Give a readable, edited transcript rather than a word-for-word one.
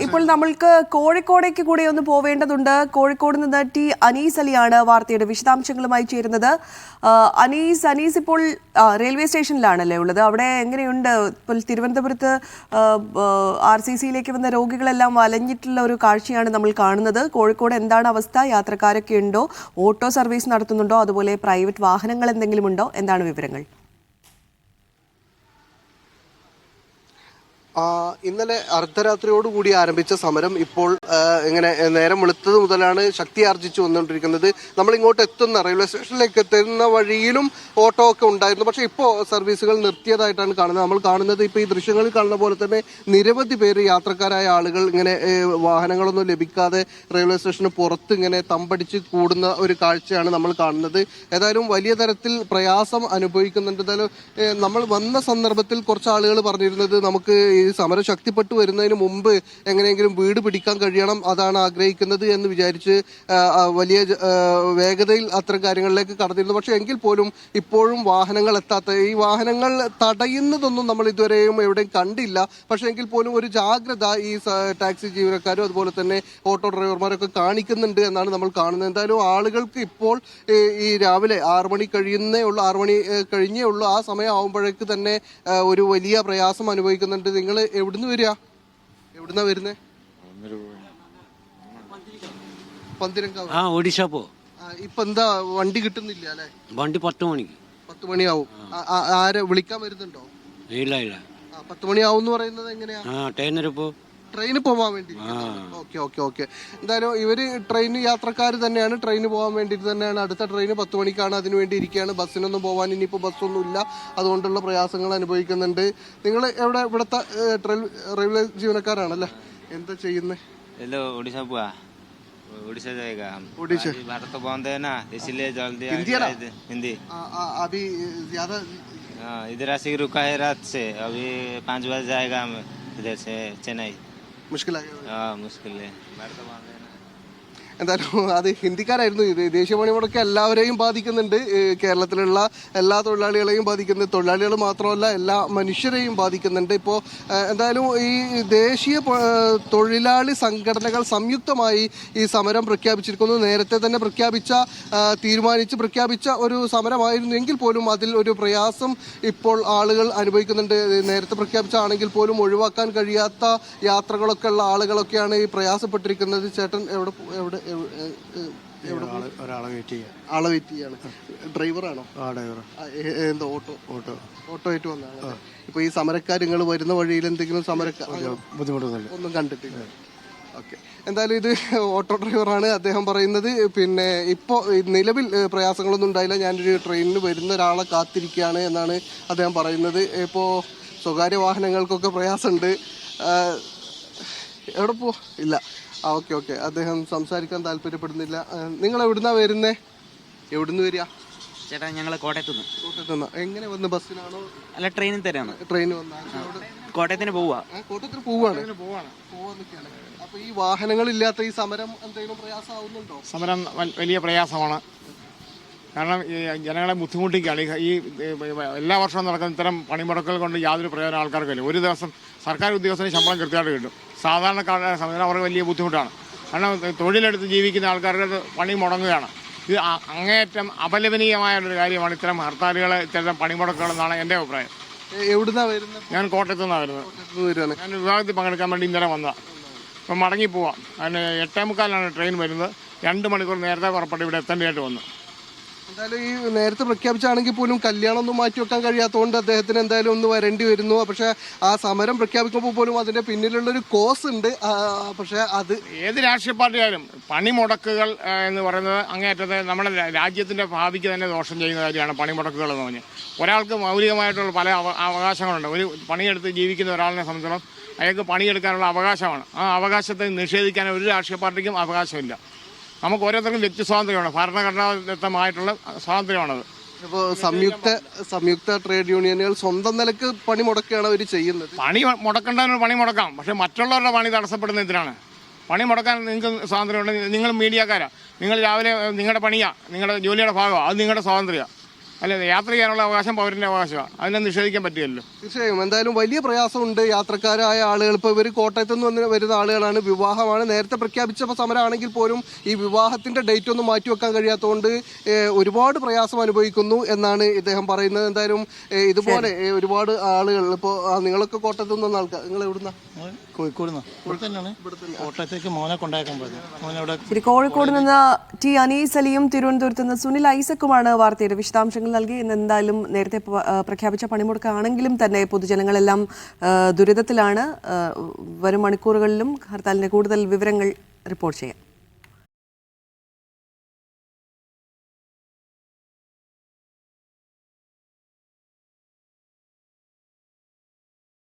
ഇപ്പോൾ നമ്മൾക്ക് കോഴിക്കോടേക്ക് കൂടെ ഒന്ന് പോവേണ്ടതുണ്ട്. കോഴിക്കോട് നിന്ന് ടി അനീസ് അലിയാണ് വാർത്തയുടെ വിശദാംശങ്ങളുമായി ചേരുന്നത്. അനീസ് ഇപ്പോൾ റെയിൽവേ സ്റ്റേഷനിലാണല്ലേ ഉള്ളത്? അവിടെ എങ്ങനെയുണ്ട്? ഇപ്പോൾ തിരുവനന്തപുരത്ത് RCCയിലേക്ക് വന്ന രോഗികളെല്ലാം വലഞ്ഞിട്ടുള്ള ഒരു കാഴ്ചയാണ് നമ്മൾ കാണുന്നത്. കോഴിക്കോട് എന്താണ് അവസ്ഥ? യാത്രക്കാരൊക്കെ ഉണ്ടോ? ഓട്ടോ സർവീസ് നടത്തുന്നുണ്ടോ? അതുപോലെ പ്രൈവറ്റ് വാഹനങ്ങൾ എന്തെങ്കിലും ഉണ്ടോ? എന്താണ് വിവരങ്ങൾ? ഇന്നലെ അർദ്ധരാത്രിയോടുകൂടി ആരംഭിച്ച സമരം ഇപ്പോൾ ഇങ്ങനെ നേരം വെളുത്തത് മുതലാണ് ശക്തി ആർജിച്ചു വന്നുകൊണ്ടിരിക്കുന്നത്. നമ്മൾ ഇങ്ങോട്ട് എത്തുന്ന റെയിൽവേ സ്റ്റേഷനിലേക്ക് എത്തുന്ന വഴിയിലും ഓട്ടോ ഒക്കെ ഉണ്ടായിരുന്നു. പക്ഷേ ഇപ്പോൾ സർവീസുകൾ നിർത്തിയതായിട്ടാണ് കാണുന്നത്. നമ്മൾ കാണുന്നത് ഇപ്പോൾ ഈ ദൃശ്യങ്ങളിൽ കാണുന്ന പോലെ തന്നെ നിരവധി പേര് യാത്രക്കാരായ ആളുകൾ ഇങ്ങനെ വാഹനങ്ങളൊന്നും ലഭിക്കാതെ റെയിൽവേ സ്റ്റേഷന് പുറത്ത് ഇങ്ങനെ തമ്പടിച്ച് കൂടുന്ന ഒരു കാഴ്ചയാണ് നമ്മൾ കാണുന്നത്. ഏതായാലും വലിയ തരത്തിൽ പ്രയാസം അനുഭവിക്കുന്നുണ്ട്. ഏതായാലും നമ്മൾ വന്ന സന്ദർഭത്തിൽ കുറച്ച് ആളുകൾ പറഞ്ഞിരുന്നത് നമുക്ക് ഈ സമരം ശക്തിപ്പെട്ടു വരുന്നതിന് മുമ്പ് എങ്ങനെയെങ്കിലും വീട് പിടിക്കാൻ കഴിയണം, അതാണ് ആഗ്രഹിക്കുന്നത് എന്ന് വിചാരിച്ച് വലിയ വേഗതയിൽ അത്തരം കാര്യങ്ങളിലേക്ക് കടന്നിരുന്നു. പക്ഷേ എങ്കിൽ പോലും ഇപ്പോഴും വാഹനങ്ങൾ എത്താത്ത, ഈ വാഹനങ്ങൾ തടയുന്നതൊന്നും നമ്മൾ ഇതുവരെയും എവിടെയും കണ്ടില്ല. പക്ഷേ എങ്കിൽ പോലും ഒരു ജാഗ്രത ഈ ടാക്സി ജീവനക്കാരും അതുപോലെ തന്നെ ഓട്ടോ ഡ്രൈവർമാരൊക്കെ കാണിക്കുന്നുണ്ട് എന്നാണ് നമ്മൾ കാണുന്നത്. എന്തായാലും ആളുകൾക്ക് ഇപ്പോൾ ഈ രാവിലെ 6 മണി കഴിഞ്ഞേ ഉള്ളൂ. ആ സമയം ആകുമ്പോഴേക്ക് തന്നെ ഒരു വലിയ പ്രയാസം അനുഭവിക്കുന്നുണ്ട്. നിങ്ങൾ എവിടുന്ന് വരിക? എവിടുന്നാ വരുന്നേ? പന്തിരങ്കാവ്. ഒഡീഷ പോ. ഇപ്പൊ എന്താ വണ്ടി കിട്ടുന്നില്ല അല്ലെ? വണ്ടി 10 മണിക്ക്. 10 മണിയാവും. ആരെ വിളിക്കാൻ വരുന്നുണ്ടോ? ഇല്ല 10 മണിയാവും എന്ന് പറയുന്നത് എങ്ങനെയാ? ട്രെയിന് പോവാൻ വേണ്ടി. ഓക്കെ. എന്തായാലും ഇവര് ട്രെയിൻ യാത്രക്കാർ തന്നെയാണ്. ട്രെയിന് പോകാൻ വേണ്ടിയിട്ട് തന്നെയാണ്. അടുത്ത ട്രെയിൻ 10 മണിക്കാണ്. അതിനു വേണ്ടി ഇരിക്കുകയാണ്. ബസ്സിനൊന്നും പോകാൻ ഇനിയിപ്പോൾ ബസ്സൊന്നും ഇല്ല. അതുകൊണ്ടുള്ള പ്രയാസങ്ങൾ അനുഭവിക്കുന്നുണ്ട്. നിങ്ങൾ ഇവിടുത്തെ റെയിൽവേ ജീവനക്കാരാണല്ലേ? എന്താ ചെയ്യുന്നത്? उड़ीसा बुआ उड़ीसा जाएगा हम। उड़ीसा भारत तो बंद है ना, इसलिए जल्दी हिंदी अभी ज्यादा इधर से रुका है रात से, अभी 5 बजे जाएगा हम इधर से चेन्नई। मुश्किल मुश्किल है, भारत तो बंद है ना। എന്തായാലും അത് ഹിന്ദിക്കാരായിരുന്നു. ഇത് ദേശീയ പണിമുടക്ക് എല്ലാവരെയും ബാധിക്കുന്നുണ്ട്. കേരളത്തിലുള്ള എല്ലാ തൊഴിലാളികളെയും ബാധിക്കുന്നുണ്ട്. തൊഴിലാളികൾ മാത്രമല്ല, എല്ലാ മനുഷ്യരെയും ബാധിക്കുന്നുണ്ട്. ഇപ്പോൾ എന്തായാലും ഈ ദേശീയ തൊഴിലാളി സംഘടനകൾ സംയുക്തമായി ഈ സമരം പ്രഖ്യാപിച്ചിരിക്കുന്നു. നേരത്തെ തന്നെ പ്രഖ്യാപിച്ച ഒരു സമരമായിരുന്നു. എങ്കിൽ പോലും അതിൽ ഒരു പ്രയാസം ഇപ്പോൾ ആളുകൾ അനുഭവിക്കുന്നുണ്ട്. നേരത്തെ പ്രഖ്യാപിച്ചാണെങ്കിൽ പോലും ഒഴിവാക്കാൻ കഴിയാത്ത യാത്രകളൊക്കെ ഉള്ള ആളുകളൊക്കെയാണ് ഈ പ്രയാസപ്പെട്ടിരിക്കുന്നത്. ചേട്ടൻ ഒരാളെ വെയിറ്റ് ചെയ്യാണ്. ഡ്രൈവറാണോ? എന്താ ഓട്ടോ ആയിട്ട് വന്നതാണ്. ഇപ്പൊ ഈ സമരക്കാർ നിങ്ങൾ വരുന്ന വഴിയിൽ എന്തെങ്കിലും ബുദ്ധിമുട്ടൊന്നും കണ്ടിട്ടില്ല? ഓക്കെ. എന്തായാലും ഇത് ഓട്ടോ ഡ്രൈവറാണ്. അദ്ദേഹം പറയുന്നത് പിന്നെ ഇപ്പോൾ നിലവിൽ പ്രയാസങ്ങളൊന്നും ഉണ്ടായില്ല, ഞാനൊരു ട്രെയിനിന് വരുന്ന ഒരാളെ കാത്തിരിക്കുകയാണ് എന്നാണ് അദ്ദേഹം പറയുന്നത്. ഇപ്പോൾ സ്വകാര്യ വാഹനങ്ങൾക്കൊക്കെ പ്രയാസമുണ്ട്. എവിടെ ഇല്ല. ഓക്കെ. അദ്ദേഹം സംസാരിക്കാൻ താല്പര്യപ്പെടുന്നില്ല. നിങ്ങൾ എവിടുന്നാ വരുന്നേ? എവിടുന്ന് വരിക? ചേട്ടാ ഞങ്ങൾ കോട്ടയത്തുനിന്ന്. എങ്ങനെ വന്ന്? ബസ്സിനാണോ അല്ല ട്രെയിനിൽ തന്നെയാണ്? ട്രെയിൻ വന്ന കോട്ടയത്തിന് പോവാണ്. അപ്പൊ ഈ വാഹനങ്ങളില്ലാത്ത ഈ സമരം എന്തെങ്കിലും പ്രയാസമാവുന്നുണ്ടോ? സമരം വലിയ പ്രയാസമാണ്. കാരണം ഈ ജനങ്ങളെ ബുദ്ധിമുട്ടിക്കുകയാണ്. ഈ എല്ലാ വർഷവും നടക്കുന്ന ഇത്തരം പണിമുടക്കുകൾ കൊണ്ട് യാതൊരു പ്രയോജനം ആൾക്കാർക്കില്ല. ഒരു ദിവസം സർക്കാർ ഉദ്യോഗസ്ഥന് ശമ്പളം കൃത്യമായിട്ട് കിട്ടും. സാധാരണക്കാരുടെ സമരം അവർക്ക് വലിയ ബുദ്ധിമുട്ടാണ്. കാരണം തൊഴിലെടുത്ത് ജീവിക്കുന്ന ആൾക്കാർക്ക് പണി മുടങ്ങുകയാണ്. ഇത് അങ്ങേയറ്റം അപലപനീയമായൊരു കാര്യമാണ് ഇത്തരം ഹർത്താലുകൾ, ഇത്തരം പണിമുടക്കുകളെന്നാണ് എൻ്റെ അഭിപ്രായം. എവിടുന്നാ വരുന്നത്? ഞാൻ കോട്ടയത്തു നിന്നാണ് വരുന്നത്. ഞാൻ വിഭാഗത്തിൽ പങ്കെടുക്കാൻ വേണ്ടി ഇന്നലെ വന്നതാണ്. ഇപ്പം മടങ്ങി പോവാം. അതിന് 8:45 ട്രെയിൻ വരുന്നത്. 2 മണിക്കൂർ നേരത്തെ പുറപ്പെട്ട് ഇവിടെ എത്തേണ്ടതായിട്ട് വന്നു. എന്തായാലും ഈ നേരത്തെ പ്രഖ്യാപിച്ചാണെങ്കിൽ പോലും കല്യാണം ഒന്നും മാറ്റി വെക്കാൻ കഴിയാത്തതുകൊണ്ട് അദ്ദേഹത്തിന് എന്തായാലും ഒന്ന് വരേണ്ടി വരുന്നു. പക്ഷെ ആ സമരം പ്രഖ്യാപിക്കുമ്പോൾ പോലും അതിന്റെ പിന്നിലുള്ളൊരു കോസ് ഉണ്ട്. പക്ഷെ അത് ഏത് രാഷ്ട്രീയ പാർട്ടിയായാലും പണിമുടക്കുകൾ എന്ന് പറയുന്നത് അങ്ങേയറ്റത്തെ നമ്മുടെ രാജ്യത്തിന്റെ ഭാവിക്ക് തന്നെ ദോഷം ചെയ്യുന്ന കാര്യമാണ് പണിമുടക്കുകൾ എന്ന് പറഞ്ഞാൽ. ഒരാൾക്ക് മൗലികമായിട്ടുള്ള പല അവകാശങ്ങളുണ്ട്. ഒരു പണിയെടുത്ത് ജീവിക്കുന്ന ഒരാളിനെ സംബന്ധിച്ചിടത്തോളം അയാൾക്ക് പണിയെടുക്കാനുള്ള അവകാശമാണ്. ആ അവകാശത്തെ നിഷേധിക്കാൻ ഒരു രാഷ്ട്രീയ പാർട്ടിക്കും അവകാശമില്ല. നമുക്ക് ഓരോരുത്തർക്കും വ്യക്തി സ്വാതന്ത്ര്യമാണ്, ഭരണഘടനാദത്തമായിട്ടുള്ള സ്വാതന്ത്ര്യമാണത്. ഇപ്പോൾ സംയുക്ത ട്രേഡ് യൂണിയനുകൾ സ്വന്തം നിലക്ക് പണി മുടക്കുകയാണ് അവർ ചെയ്യുന്നത്. പണി മുടക്കേണ്ടതിന് പണി മുടക്കാം, പക്ഷേ മറ്റുള്ളവരുടെ പണി തടസ്സപ്പെടുന്ന എന്തിനാണ്? പണി മുടക്കാൻ നിങ്ങൾക്ക് സ്വാതന്ത്ര്യമുണ്ട്. നിങ്ങൾ മീഡിയക്കാരാണ്, നിങ്ങൾ രാവിലെ നിങ്ങളുടെ പണിയാണ്, നിങ്ങളുടെ ജോലിയുടെ ഭാഗമാണ്, അത് നിങ്ങളുടെ സ്വാതന്ത്ര്യമാണ്. അല്ല, യാത്ര ചെയ്യാനുള്ള അവകാശം പൗരൻ്റെ അവകാശമാണ്, അതിനെ നിഷേധിക്കാൻ പറ്റില്ലല്ലോ. തീർച്ചയായും എന്തായാലും വലിയ പ്രയാസമുണ്ട് യാത്രക്കാരായ ആളുകൾ. ഇപ്പോൾ ഇവർ കോട്ടയത്ത് നിന്ന് വരുന്ന ആളുകളാണ്, വിവാഹമാണ് നേരത്തെ പ്രഖ്യാപിച്ച സമരമാണെങ്കിൽ പോലും ഈ വിവാഹത്തിന്റെ ഡേറ്റ് ഒന്നും മാറ്റിവെക്കാൻ കഴിയാത്തതുകൊണ്ട് ഒരുപാട് പ്രയാസം അനുഭവിക്കുന്നു എന്നാണ് ഇദ്ദേഹം പറയുന്നത്. എന്തായാലും ഇതുപോലെ ഒരുപാട് ആളുകൾ ഇപ്പോൾ നിങ്ങളൊക്കെ കോട്ടയത്ത് നിന്ന ആൾക്കാർ, നിങ്ങൾ എവിടുന്ന? കോഴിക്കോട് കോട്ടയത്തേക്ക് മോനെ കൊണ്ടാക്കാൻ പോയത്. മോനവിടെ ശരി, കോഴിക്കോട് നിന്ന് ടി അനീസ് അലിയും തിരുവനന്തപുരത്ത് നിന്ന് സുനിൽ ഐസക്കുമാണ് വാർത്തയുടെ വിശദാംശങ്ങൾ നൽകി. ഇന്ന് എന്തായാലും നേരത്തെ പ്രഖ്യാപിച്ച പണിമുടക്കാണെങ്കിലും തന്നെ പൊതുജനങ്ങളെല്ലാം ദുരിതത്തിലാണ്. വരും മണിക്കൂറുകളിലും ഹർത്താലിന്റെ കൂടുതൽ വിവരങ്ങൾ റിപ്പോർട്ട് ചെയ്യാം.